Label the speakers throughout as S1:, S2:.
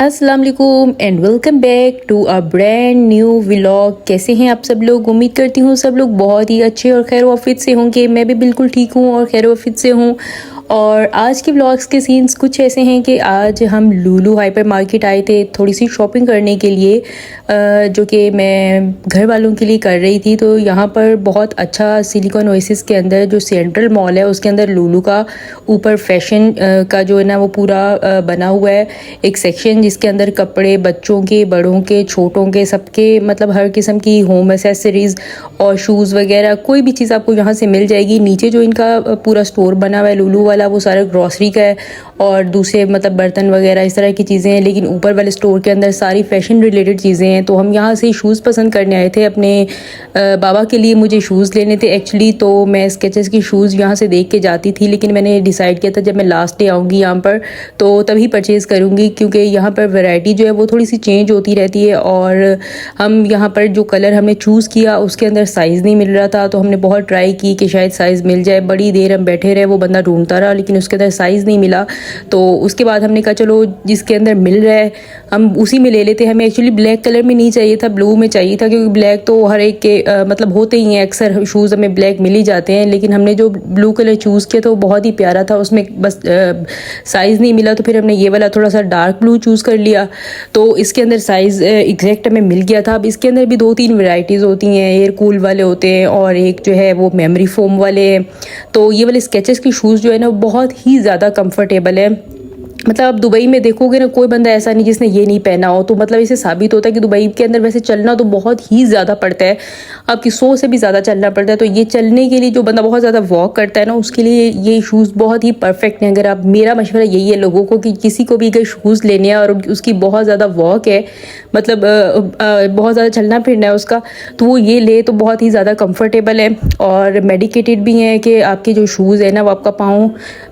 S1: अस्सलाम वालेकुम and welcome back to a brand new vlog. कैसे हैं आप सब लोग? उम्मीद करती हूँ सब लोग बहुत ही अच्छे और खैर वाफियत से होंगे। मैं भी बिल्कुल ठीक हूँ और खैर वाफियत से हूँ। और आज के व्लॉग्स के सीन्स कुछ ऐसे हैं कि आज हम लुलु हाइपर मार्केट आए थे थोड़ी सी शॉपिंग करने के लिए, जो कि मैं घर वालों के लिए कर रही थी। तो यहाँ पर बहुत अच्छा सिलिकॉन ओएसिस के अंदर जो सेंट्रल मॉल है उसके अंदर लुलु का ऊपर फैशन का जो है ना वो पूरा बना हुआ है एक सेक्शन, जिसके अंदर कपड़े बच्चों के, बड़ों के, छोटों के, सबके मतलब हर किस्म की होम एसेसरीज़ और शूज़ वगैरह कोई भी चीज़ आपको यहाँ से मिल जाएगी। नीचे जो इनका पूरा स्टोर बना हुआ है लुलु वाला वो सारा ग्रॉसरी का है और दूसरे मतलब बर्तन वगैरह इस तरह की चीज़ें हैं, लेकिन ऊपर वाले स्टोर के अंदर सारी फैशन रिलेटेड चीज़ें हैं। तो हम यहाँ से शूज़ पसंद करने आए थे अपने बाबा के लिए। मुझे शूज़ लेने थे एक्चुअली, तो मैं स्केचेस की शूज़ यहाँ से देख के जाती थी, लेकिन मैंने डिसाइड किया था जब मैं लास्ट डे आऊँगी यहाँ पर तो तभी परचेज़ करूँगी, क्योंकि यहाँ पर वैरायटी जो है वो थोड़ी सी चेंज होती रहती है। और हम यहाँ पर जो कलर हमने चूज़ किया उसके अंदर साइज़ नहीं मिल रहा था, तो हमने बहुत ट्राई की कि शायद साइज़ मिल जाए। बड़ी देर हम बैठे रहे, वो बंदा ढूंढता रहा, लेकिन उसके अंदर साइज़ नहीं मिला। तो उसके बाद हमने कहा चलो जिसके अंदर मिल रहा है हम उसी में ले लेते हैं। हमें एक्चुअली ब्लैक कलर में नहीं चाहिए था, ब्लू में चाहिए था, क्योंकि ब्लैक तो हर एक के मतलब होते ही हैं, अक्सर शूज़ हमें ब्लैक मिल ही जाते हैं। लेकिन हमने जो ब्लू कलर चूज़ किया था वो बहुत ही प्यारा था, उसमें बस साइज़ नहीं मिला, तो फिर हमने ये वाला थोड़ा सा डार्क ब्लू चूज़ कर लिया। तो इसके अंदर साइज़ एग्जैक्ट हमें मिल गया था। अब इसके अंदर भी 2-3 वैरायटीज़ होती हैं, एयर कूल वाले होते हैं और एक जो है वो मेमोरी फोम वाले हैं। तो ये वाले स्केचेस की शूज़ जो है ना बहुत ही ज़्यादा कंफर्टेबल है। मतलब आप दुबई में देखोगे ना कोई बंदा ऐसा नहीं जिसने ये नहीं पहना हो, तो मतलब इससे साबित होता है कि दुबई के अंदर वैसे चलना तो बहुत ही ज़्यादा पड़ता है, आपकी 100 से भी ज़्यादा चलना पड़ता है। तो ये चलने के लिए जो बंदा बहुत ज़्यादा वॉक करता है ना उसके लिए ये शूज़ बहुत ही परफेक्ट हैं। अगर आप, मेरा मशवरा यही है लोगों को कि किसी को भी अगर शूज़ लेने हैं और उसकी बहुत ज़्यादा वॉक है, मतलब बहुत ज़्यादा चलना फिरना है उसका, तो वो ये ले तो बहुत ही ज़्यादा कम्फर्टेबल है और मेडिकेटेड भी हैं कि आपके जो शूज़ है ना वो आपका पाँव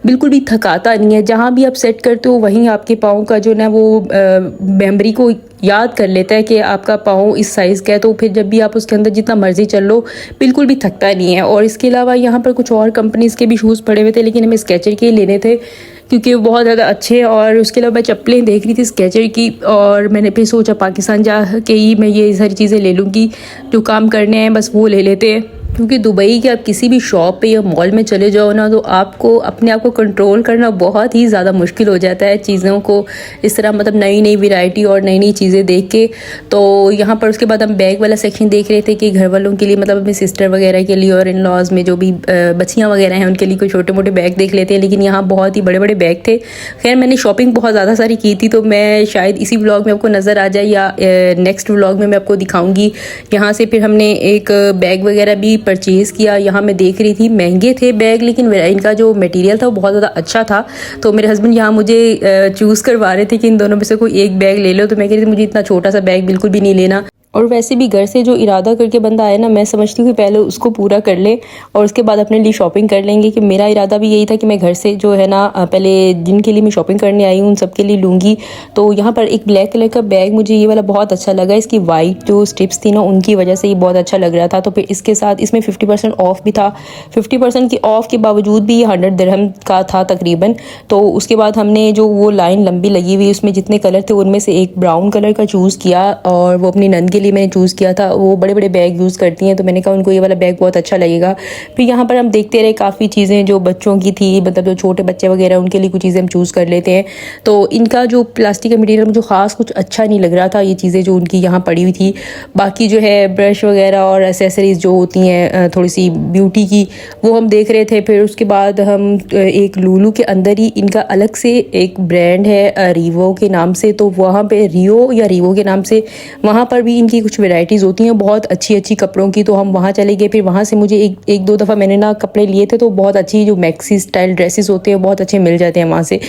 S1: बिल्कुल भी थकाता नहीं है। जहाँ भी आप सेट करते हो वहीं आपके पाँव का जो ना वो मेमोरी को याद कर लेता है कि आपका पाँव इस साइज़ का है, तो फिर जब भी आप उसके अंदर जितना मर्जी चल लो बिल्कुल भी थकता नहीं है। और इसके अलावा यहाँ पर कुछ और कंपनीज़ के भी शूज़ पड़े हुए थे, लेकिन हमें स्केचर के ही लेने थे क्योंकि वो बहुत ज़्यादा अच्छे हैं। और उसके अलावा मैं चप्पलें देख रही थी स्केचर की, और मैंने फिर सोचा पाकिस्तान जा के ही मैं ये सारी चीज़ें ले लूँगी, जो काम करने हैं बस वो ले लेते हैं। क्योंकि दुबई के आप किसी भी शॉप पे या मॉल में चले जाओ ना तो आपको अपने आप को कंट्रोल करना बहुत ही ज़्यादा मुश्किल हो जाता है चीज़ों को इस तरह, मतलब नई नई वैरायटी और नई नई चीज़ें देख के। तो यहाँ पर उसके बाद हम बैग वाला सेक्शन देख रहे थे कि घर वालों के लिए, मतलब अपनी सिस्टर वगैरह के लिए और इन लॉज में जो भी बच्चियाँ वगैरह हैं उनके लिए कोई छोटे मोटे बैग देख लेते हैं। लेकिन यहाँ बहुत ही बड़े बड़े बैग थे। खैर मैंने शॉपिंग बहुत ज़्यादा सारी की थी, तो मैं शायद इसी व्लॉग में आपको नज़र आ जाए या नेक्स्ट व्लॉग में मैं आपको दिखाऊँगी। यहाँ से फिर हमने एक बैग वगैरह भी परचेज़ किया। यहाँ मैं देख रही थी महंगे थे बैग, लेकिन इनका जो मटेरियल था वो बहुत ज़्यादा अच्छा था। तो मेरे हस्बैंड यहाँ मुझे चूज़ करवा रहे थे कि इन दोनों में से कोई एक बैग ले लो, तो मैं कह रही थी मुझे इतना छोटा सा बैग बिल्कुल भी नहीं लेना। और वैसे भी घर से जो इरादा करके बंदा आए ना, मैं समझती हूँ कि पहले उसको पूरा कर ले और उसके बाद अपने लिए शॉपिंग कर लेंगे। कि मेरा इरादा भी यही था कि मैं घर से जो है ना पहले जिनके लिए मैं शॉपिंग करने आई हूँ उन सब के लिए लूँगी। तो यहाँ पर एक ब्लैक कलर का बैग मुझे ये वाला बहुत अच्छा लगा, इसकी वाइट जो स्ट्रिप्स थी ना उनकी वजह से ये बहुत अच्छा लग रहा था। तो फिर इसके साथ इसमें 50% ऑफ भी था। 50% की ऑफ के बावजूद भी ये 100 दिरहम का था तकरीबन। तो उसके बाद हमने जो वो लाइन लंबी लगी हुई उसमें जितने कलर थे उनमें से एक ब्राउन कलर का चूज़ किया, और वो अपनी नंद के लिए मैंने चूज़ किया था। वो बड़े बड़े बैग यूज़ करती हैं, तो मैंने कहा उनको ये वाला बैग बहुत अच्छा लगेगा। फिर यहाँ पर हम देखते रहे काफ़ी चीज़ें जो बच्चों की थी, मतलब जो छोटे बच्चे वगैरह उनके लिए कुछ चीज़ें हम चूज़ कर लेते हैं। तो इनका जो प्लास्टिक का मटीरियल मुझे ख़ास कुछ अच्छा नहीं लग रहा था, ये चीज़ें जो उनकी यहाँ पड़ी हुई थी। बाकी जो है ब्रश वगैरह और एसेसरीज़ जो होती हैं थोड़ी सी ब्यूटी की, वो हम देख रहे थे। फिर उसके बाद हम एक लुलु के अंदर ही इनका अलग से एक ब्रांड है रीवो के नाम से, तो वहाँ पे रियो या रीवो के नाम से वहाँ पर भी इनकी कुछ वैरायटीज़ होती हैं बहुत अच्छी अच्छी कपड़ों की। तो हम वहाँ चले गए। फिर वहाँ से मुझे एक दो दफ़ा मैंने ना कपड़े लिए थे, तो बहुत अच्छी जो मैक्सी स्टाइल ड्रेसेस होते हैं बहुत अच्छे मिल जाते हैं वहाँ से।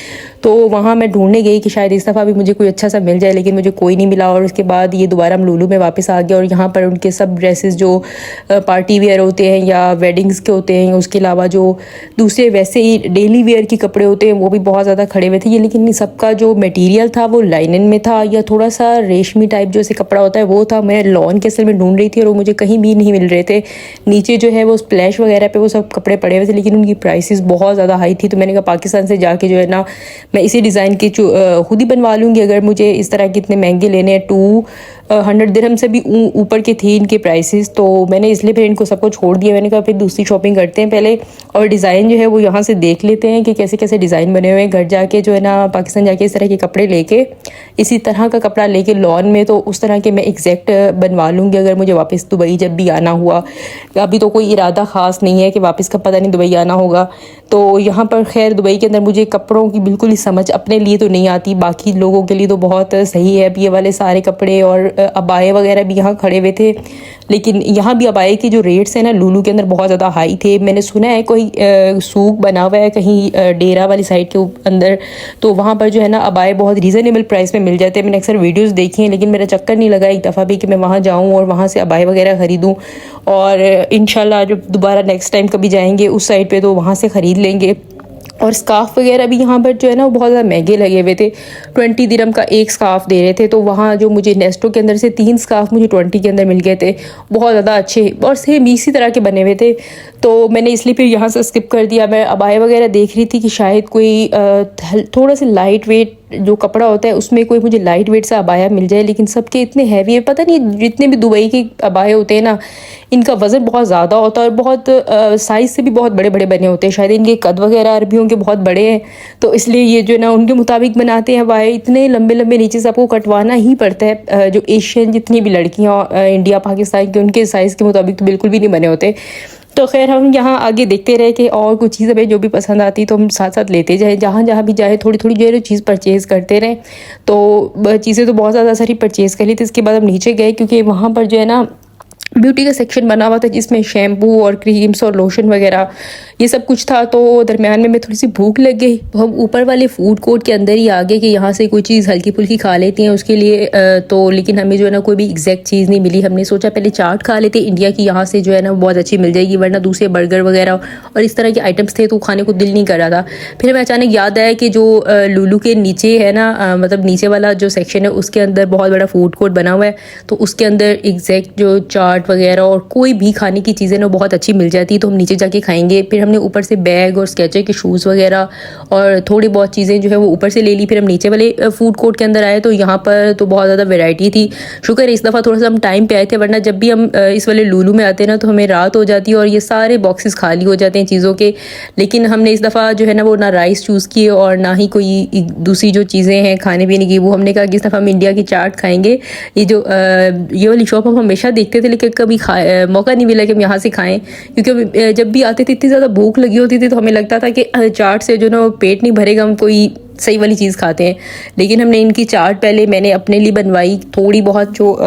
S1: तो वहाँ मैं ढूंढने गई कि शायद इस दफ़ा भी मुझे कोई अच्छा सा मिल जाए, लेकिन मुझे कोई नहीं मिला। और उसके बाद ये दोबारा हम लुलु में वापस आ गए और यहाँ पर उनके सब ड्रेसेस जो पार्टी वेयर होते हैं या वेडिंग्स के होते हैं, उसके अलावा जो दूसरे वैसे ही डेली वेयर के कपड़े होते हैं वो भी बहुत ज़्यादा खड़े हुए थे। ये लेकिन सबका जो मटीरियल था वो लाइनन में था या थोड़ा सा रेशमी टाइप जो ऐसे कपड़ा होता है वो था। मैं लॉन के असल में ढूंढ रही थी और वो मुझे कहीं भी नहीं मिल रहे थे। नीचे जो है वो स्प्लैश वगैरह पे वो सब कपड़े पड़े हुए थे, लेकिन उनकी प्राइसेस बहुत ज़्यादा हाई थी। तो मैंने कहा पाकिस्तान से जाके जो है ना मैं इसी डिज़ाइन के खुद ही बनवा लूँगी अगर मुझे इस तरह के इतने महंगे लेने हैं। 200 दिरहम से भी ऊपर के थे इनके प्राइसेस। तो मैंने इसलिए फिर इनको सबको छोड़ दिया। मैंने कहा फिर दूसरी शॉपिंग करते हैं पहले, और डिज़ाइन जो है वो यहाँ से देख लेते हैं कि कैसे कैसे डिज़ाइन बने हुए हैं। घर जाके जो है ना पाकिस्तान जाके इस तरह के कपड़े लेके, इसी तरह का कपड़ा लेके लॉन में, तो उस तरह के मैं एग्जैक्ट बनवा लूँगी अगर मुझे वापस दुबई जब भी आना हुआ। अभी तो कोई इरादा ख़ास नहीं है कि वापस का पता नहीं दुबई आना होगा। तो यहाँ पर खैर दुबई के अंदर मुझे कपड़ों की बिल्कुल ही समझ अपने लिए तो नहीं आती, बाकी लोगों के लिए तो बहुत सही है। अब ये वाले सारे कपड़े और अबाए वगैरह भी यहाँ खड़े हुए थे, लेकिन यहाँ भी अबाए के जो रेट्स हैं ना लुलु के अंदर बहुत ज़्यादा हाई थे। मैंने सुना है कोई सूक बना हुआ है कहीं डेरा वाली साइड के अंदर, तो वहाँ पर जो है ना अबाए बहुत रीज़नेबल प्राइस में मिल जाते हैं। मैंने अक्सर वीडियोज़ देखी हैं, लेकिन मेरा चक्कर नहीं लगा एक दफ़ा भी कि मैं वहाँ जाऊँ और वहाँ से अबाए वगैरह ख़रीदूँ। और इंशाल्लाह जब दोबारा नेक्स्ट टाइम कभी जाएंगे उस साइड पे तो वहाँ से ख़रीद लेंगे। और स्कार्फ़ वगैरह भी यहाँ पर जो है ना वो बहुत ज़्यादा महंगे लगे हुए थे। 20 दिरहम का एक स्कार्फ़ दे रहे थे। तो वहाँ जो मुझे नेस्टो के अंदर से 3 स्कार्फ़ मुझे 20 के अंदर मिल गए थे, बहुत ज़्यादा अच्छे और सेम इसी तरह के बने हुए थे। तो मैंने इसलिए फिर यहाँ से स्किप कर दिया। मैं अबाया वगैरह देख रही थी कि शायद कोई थोड़ा सा लाइट वेट जो कपड़ा होता है उसमें कोई मुझे लाइट वेट सा अबाया मिल जाए, लेकिन सबके इतने हैवी है। पता नहीं जितने भी दुबई के अबाए होते हैं ना इनका वज़न बहुत ज़्यादा होता है और बहुत साइज़ से भी बहुत बड़े बड़े बने होते हैं। शायद इनके कद वगैरह अरबियों के बहुत बड़े हैं, तो इसलिए ये जो है ना उनके मुताबिक बनाते हैं अबाए। इतने लंबे लंबे नीचे से आपको कटवाना ही पड़ता है। जो एशियन जितनी भी लड़कियाँ इंडिया पाकिस्तान के, उनके साइज़ के मुताबिक तो बिल्कुल भी नहीं बने होते। तो खैर हम यहाँ आगे देखते रहे कि और कुछ चीज़ हमें जो भी पसंद आती तो हम साथ साथ लेते जाए, जहाँ जहाँ भी जाए थोड़ी थोड़ी जो है चीज़ परचेज़ करते रहें। तो चीज़ें तो बहुत ज़्यादा सारी परचेज़ कर ली थी। इसके बाद हम नीचे गए क्योंकि वहाँ पर जो है ना ब्यूटी का सेक्शन बना हुआ था जिसमें शैम्पू और क्रीम्स और लोशन वगैरह ये सब कुछ था। तो दरमियान में मैं थोड़ी सी भूख लग गई, तो हम ऊपर वाले फूड कोर्ट के अंदर ही आ गए कि यहाँ से कोई चीज़ हल्की फुल्की खा लेती हैं उसके लिए। तो लेकिन हमें जो है ना कोई भी एग्जैक्ट चीज़ नहीं मिली। हमने सोचा पहले चाट खा लेते इंडिया की, यहाँ से जो है ना बहुत अच्छी मिल जाएगी, वरना दूसरे बर्गर वगैरह और इस तरह के आइटम्स थे तो खाने को दिल नहीं कर रहा था। फिर हमें अचानक याद आया कि जो लुलु के नीचे है ना, मतलब नीचे वाला जो सेक्शन है उसके अंदर बहुत बड़ा फूड कोर्ट बना हुआ है, तो उसके अंदर एग्जैक्ट जो चाट वगैरह और कोई भी खाने की चीज़ें ना बहुत अच्छी मिल जाती है। तो हम नीचे जाके खाएंगे। फिर हमने ऊपर से बैग और स्केचर के शूज़ वगैरह और थोड़ी बहुत चीज़ें जो है वो ऊपर से ले ली। फिर हम नीचे वाले फूड कोर्ट के अंदर आए तो यहाँ पर तो बहुत ज़्यादा वैरायटी थी। शुक्र है इस दफ़ा थोड़ा सा हम टाइम पे आए थे, वरना जब भी हम इस वाले लुलु में आते हैं ना तो हमें रात हो जाती है और ये सारे बॉक्सेस खाली हो जाते हैं चीज़ों के। लेकिन हमने इस दफ़ा जो है ना वो ना राइस चूज़ किए और ना ही कोई दूसरी जो चीज़ें हैं खाने पीने की, वो हमने कहा कि इस दफ़ा हम इंडिया की चाट खाएँगे। ये वाली शॉप हम हमेशा देखते थे लेकिन कभी मौका नहीं मिला कि हम यहाँ से खाएं, क्योंकि जब भी आते थे इतनी ज़्यादा भूख लगी होती थी तो हमें लगता था कि चाट से जो ना पेट नहीं भरेगा, हम कोई सही वाली चीज़ खाते हैं। लेकिन हमने इनकी चाट पहले मैंने अपने लिए बनवाई थोड़ी बहुत जो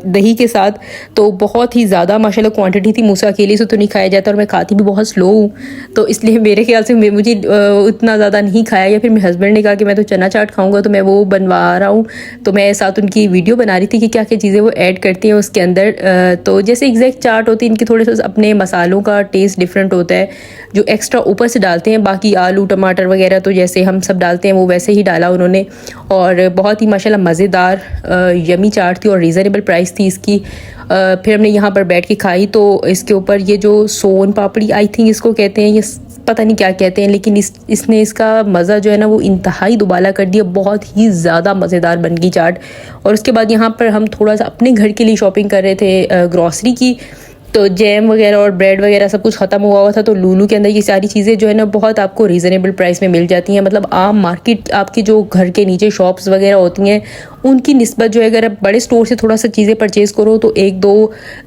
S1: दही के साथ, तो बहुत ही ज़्यादा माशाल्लाह क्वांटिटी थी, मुझसे अकेले से तो नहीं खाया जाता और मैं खाती भी बहुत स्लो हूँ, तो इसलिए मेरे ख्याल से मुझे उतना ज़्यादा नहीं खाया। या फिर मेरे हस्बैंड ने कहा कि मैं तो चना चाट खाऊँगा तो मैं वो बनवा रहा हूँ, तो मैं साथ उनकी वीडियो बना रही थी कि क्या क्या चीज़ें वो ऐड करती हैं उसके अंदर। तो जैसे एग्जैक्ट चाट होती है इनकी थोड़े से अपने मसालों का टेस्ट डिफरेंट होता है, जो एक्स्ट्रा ऊपर से डालते हैं। बाकी आलू टमाटर वगैरह तो जैसे हम सब डालते हैं वो वैसे ही डाला उन्होंने, और बहुत ही माशाल्लाह मज़ेदार यमी चाट थी और रीज़नेबल प्राइस थी इसकी। फिर हमने यहाँ पर बैठ के खाई। तो इसके ऊपर ये जो सोन पापड़ी आई थिंक इसको कहते हैं, ये पता नहीं क्या कहते हैं, लेकिन इसने इसका मज़ा जो है ना वो इंतहाई दुबाला कर दिया, बहुत ही ज़्यादा मज़ेदार बन गई चाट। और उसके बाद यहाँ पर हम थोड़ा सा अपने घर के लिए शॉपिंग कर रहे थे ग्रॉसरी की, तो जैम वगैरह और ब्रेड वगैरह सब कुछ ख़त्म हुआ था। तो लुलु के अंदर ये सारी चीज़ें जो है ना बहुत आपको रीज़नेबल प्राइस में मिल जाती हैं। मतलब आम मार्केट आपकी जो घर के नीचे शॉप्स वगैरह होती हैं उनकी निस्बत जो है अगर आप बड़े स्टोर से थोड़ा सा चीज़ें परचेज़ करो तो 1-2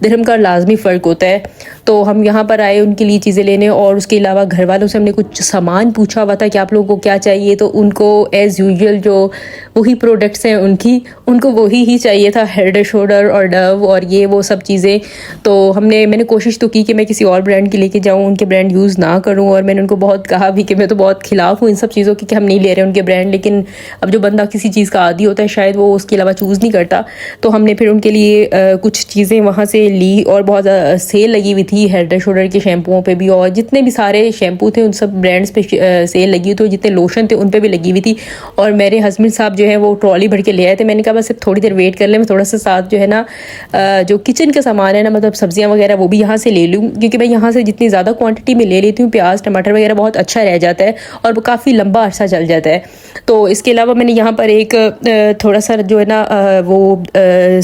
S1: दिरहम का लाजमी फ़र्क होता है। तो हम यहाँ पर आए उनके लिए चीज़ें लेने, और उसके अलावा घर वालों से हमने कुछ सामान पूछा हुआ था कि आप लोगों को क्या चाहिए, तो उनको एज़ यूजुअल जो वही प्रोडक्ट्स हैं उनको वही ही चाहिए था, हेड शोल्डर और डव और ये वो सब चीज़ें। तो मैंने कोशिश तो की कि मैं किसी और ब्रांड की लेके जाऊँ, उनके ब्रांड यूज़ ना करूँ, और मैंने उनको बहुत कहा भी कि मैं तो बहुत खिलाफ़ हूँ इन सब चीज़ों की कि हम नहीं ले रहे उनके ब्रांड। लेकिन अब जो बंदा किसी चीज़ का आदी होता है शायद वो वो उसके अलावा चूज़ नहीं करता। तो हमने फिर उनके लिए कुछ चीज़ें वहाँ से ली और बहुत सेल लगी हुई थी हेड एंड शोल्डर के शैम्पुओं पे भी, और जितने भी सारे शैम्पू थे उन सब ब्रांड्स पे सेल लगी हुई, तो जितने लोशन थे उन पे भी लगी हुई थी। और मेरे हस्बैंड साहब जो है वो ट्रॉली भर के ले आए थे। मैंने कहा बस थोड़ी देर वेट कर ले, मैं थोड़ा सा साथ जो है ना जो किचन का सामान है ना, मतलब सब्जियां वगैरह वो भी यहाँ से ले लूँ, क्योंकि मैं यहाँ से जितनी ज़्यादा क्वांटिटी में ले लेती हूँ प्याज टमाटर वगैरह बहुत अच्छा रह जाता है और वो काफ़ी लंबा अरसा चल जाता है। तो इसके अलावा मैंने यहाँ पर एक थोड़ा सा जो है ना वो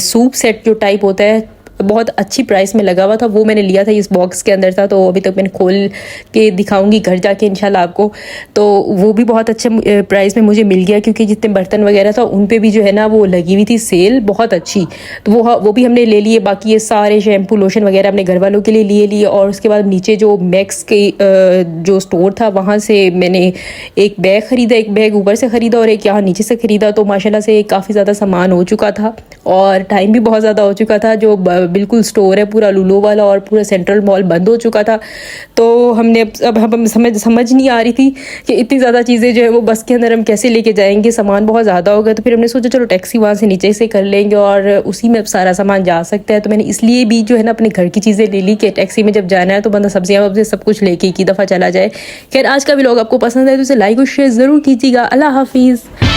S1: सूप सेट जो टाइप होता है बहुत अच्छी प्राइस में लगा हुआ था, वो मैंने लिया था, इस बॉक्स के अंदर था। तो अभी तक मैंने खोल के दिखाऊंगी घर जाके इंशाल्लाह आपको। तो वो भी बहुत अच्छे प्राइस में मुझे मिल गया, क्योंकि जितने बर्तन वगैरह था उन पे भी जो है ना वो लगी हुई थी सेल बहुत अच्छी। तो वो भी हमने ले लिए। बाकी ये सारे शैम्पू लोशन वगैरह अपने घर वालों के लिए लिए। और उसके बाद नीचे जो मैक्स के जो स्टोर था वहाँ से मैंने एक बैग ख़रीदा, एक बैग ऊपर से ख़रीदा और एक यहाँ नीचे से ख़रीदा। तो माशाल्लाह से काफ़ी ज़्यादा सामान हो चुका था और टाइम भी बहुत ज़्यादा हो चुका था। जो बिल्कुल स्टोर है पूरा लुलु वाला और पूरा सेंट्रल मॉल बंद हो चुका था। तो हमने अब हम समझ नहीं आ रही थी कि इतनी ज़्यादा चीज़ें जो है वो बस के अंदर हम कैसे लेके जाएंगे, सामान बहुत ज़्यादा होगा। तो फिर हमने सोचा चलो टैक्सी वहाँ से नीचे से कर लेंगे और उसी में अब सारा सामान जा सकता है। तो मैंने इसलिए भी जो है ना अपने घर की चीज़ें ले ली कि टैक्सी में जब जाना है तो बंदा सब्जियाँ वब्जियाँ सब कुछ लेके एक ही दफ़ा चला जाए। खैर आज का व्लॉग आपको पसंद है तो इसे लाइक और शेयर ज़रूर कीजिएगा। अल्लाह हाफिज़।